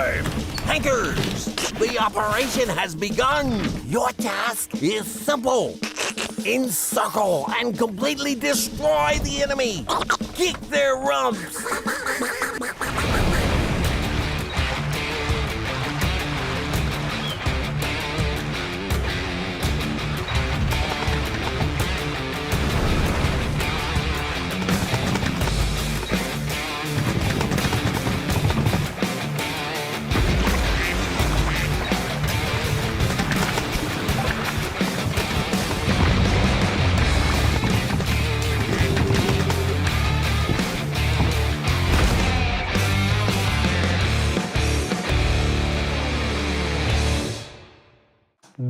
time! Tankers, the operation has begun! Your task is simple. Encircle and completely destroy the enemy! Kick their rumps!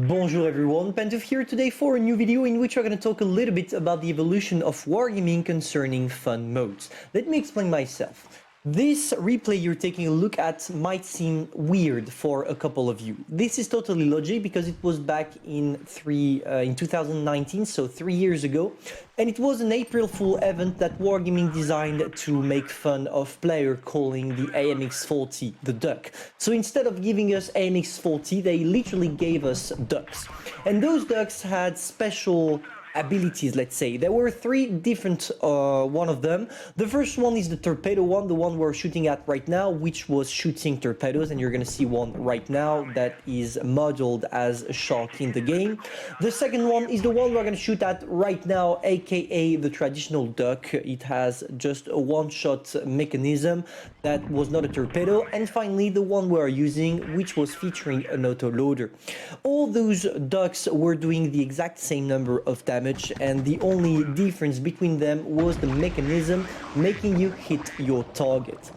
Bonjour everyone, Pantoufleee here today for a new video in which we're going to talk a little bit about the evolution of wargaming concerning fun modes. Let me explain myself. This replay you're taking a look at might seem weird for a couple of you. This is totally logic because it was back in 2019, so 3 years ago, and it was an April Fool event that Wargaming designed to make fun of player calling the AMX-40 the duck. So instead of giving us AMX-40, they literally gave us ducks. And those ducks had special abilities, let's say. There were three different one of them. The first one is the torpedo one, the one we're shooting at right now, which was shooting torpedoes, and you're gonna see one right now that is modeled as a shark in the game. The second one is the one we're gonna shoot at right now, aka the traditional duck. It has just a one-shot mechanism that was not a torpedo. And finally, the one we're using, which was featuring an autoloader. All those ducks were doing the exact same number of damage, and the only difference between them was the mechanism making you hit your target.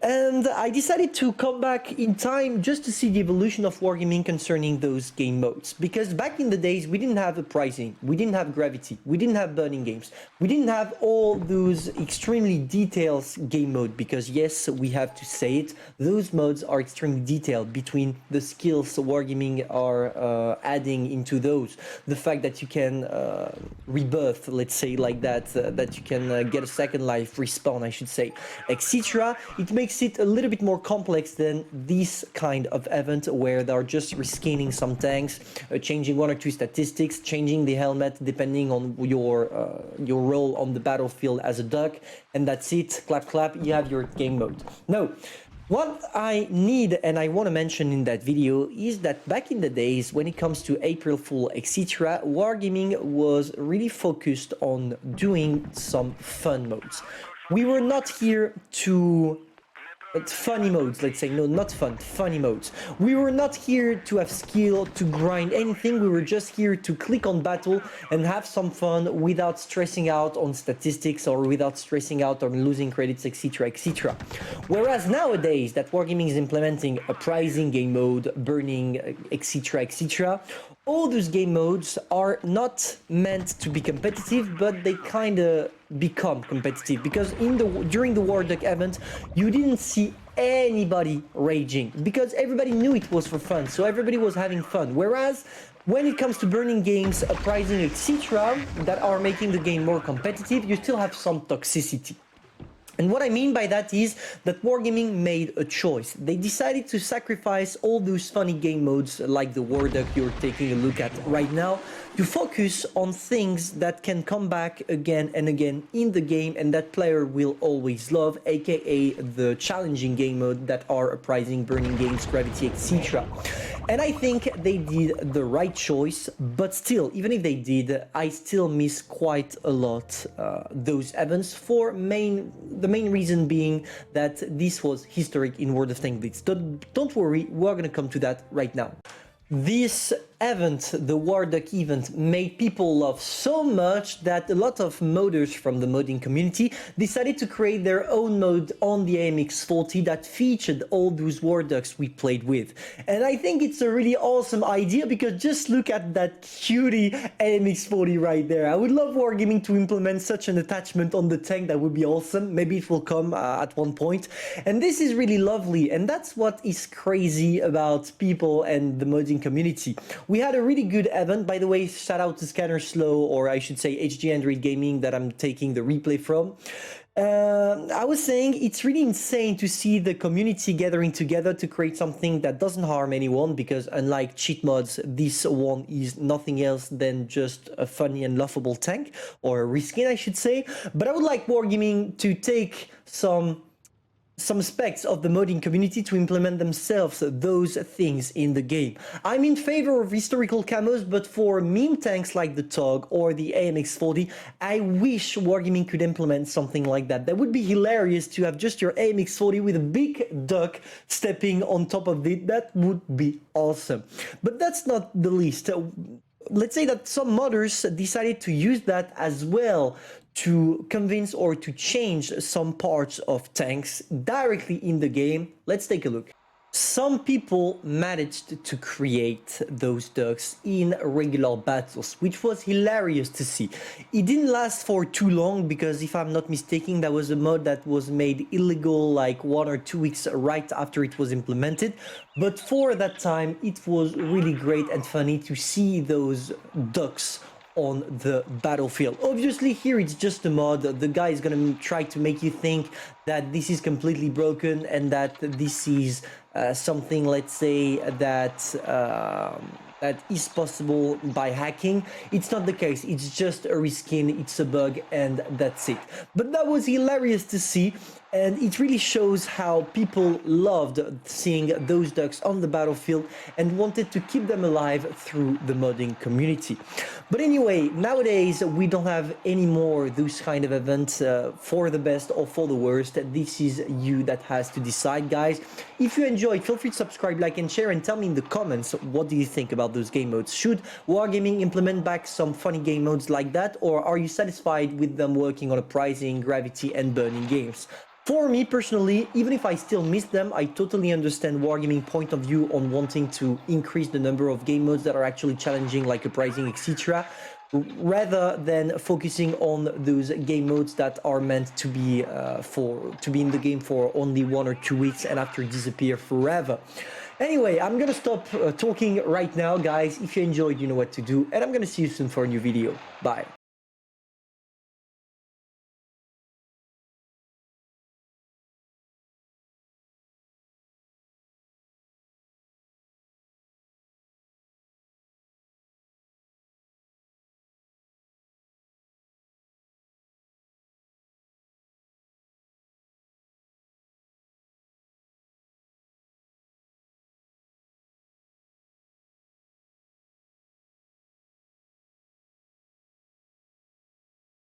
And I decided to come back in time just to see the evolution of wargaming concerning those game modes. Because back in the days, we didn't have uprising, we didn't have gravity, we didn't have burning games, we didn't have all those extremely detailed game mode. Because yes, we have to say it, those modes are extremely detailed between the skills wargaming are adding into those. The fact that you can rebirth, let's say like that, that you can get a second life, respawn, I should say, etc. It makes it a little bit more complex than this kind of event where they're just reskinning some tanks, changing one or two statistics, changing the helmet depending on your role on the battlefield as a duck, and that's it. Clap clap, you have your game mode. No. What I need and I want to mention in that video is that back in the days when it comes to April Fool, etc., Wargaming was really focused on doing some fun modes. We were not here to funny modes, let's say. No, not fun, funny modes. We were not here to have skill, to grind anything. We were just here to click on battle and have some fun without stressing out on statistics or without stressing out on losing credits, etc, etc. Whereas nowadays that Wargaming is implementing a pricing game mode, burning, etc, etc, all those game modes are not meant to be competitive, but they kind of become competitive, because during the War Duck event you didn't see anybody raging because everybody knew it was for fun, so everybody was having fun. Whereas when it comes to burning games, uprising, etc, that are making the game more competitive, you still have some toxicity. And what I mean by that is that Wargaming made a choice. They decided to sacrifice all those funny game modes like the War Duck you're taking a look at right now to focus on things that can come back again and again in the game and that player will always love, aka the challenging game mode that are uprising, burning games, gravity, etc. And I think they did the right choice, but still, even if they did, I still miss quite a lot those events for the main reason being that this was historic in World of Tanks Blitz. Don't worry, we're gonna come to that right now. This event, the War Duck event, made people love so much that a lot of modders from the modding community decided to create their own mode on the AMX-40 that featured all those War Ducks we played with. And I think it's a really awesome idea because just look at that cutie AMX-40 right there. I would love Wargaming to implement such an attachment on the tank. That would be awesome. Maybe it will come at one point. And this is really lovely. And that's what is crazy about people and the modding community. We had a really good event, by the way. Shout out to Scanner Slow, or I should say HG Android Gaming, that I'm taking the replay from. I was saying it's really insane to see the community gathering together to create something that doesn't harm anyone, because unlike cheat mods, this one is nothing else than just a funny and laughable tank, or a reskin I should say. But I would like Wargaming to take some aspects of the modding community to implement themselves those things in the game. I'm in favor of historical camos, but for meme tanks like the TOG or the AMX-40, I wish Wargaming could implement something like that. That would be hilarious to have just your AMX-40 with a big duck stepping on top of it. That would be awesome. But that's not the least. Let's say that some modders decided to use that as well to convince or to change some parts of tanks directly in the game. Let's take a look. Some people managed to create those ducks in regular battles, which was hilarious to see. It didn't last for too long because, if I'm not mistaken, that was a mod that was made illegal like 1 or 2 weeks right after it was implemented. But for that time, it was really great and funny to see those ducks on the battlefield. Obviously here it's just a mod. The guy is gonna try to make you think that this is completely broken and that this is something, let's say, that that is possible by hacking. It's not the case. It's just a reskin, it's a bug, and that's it. But that was hilarious to see, and it really shows how people loved seeing those ducks on the battlefield and wanted to keep them alive through the modding community. But anyway, nowadays we don't have any more those kind of events for the best or for the worst. This is you that has to decide, guys. If you enjoyed, feel free to subscribe, like, and share, and tell me in the comments what do you think about those game modes. Should Wargaming implement back some funny game modes like that, or are you satisfied with them working on a pricing, gravity, and burning games? For me personally, even if I still miss them, I totally understand Wargaming point of view on wanting to increase the number of game modes that are actually challenging, like uprising, etc., rather than focusing on those game modes that are meant to be in the game for only 1 or 2 weeks and after disappear forever. Anyway, I'm gonna stop talking right now, guys. If you enjoyed, you know what to do, and I'm gonna see you soon for a new video. Bye.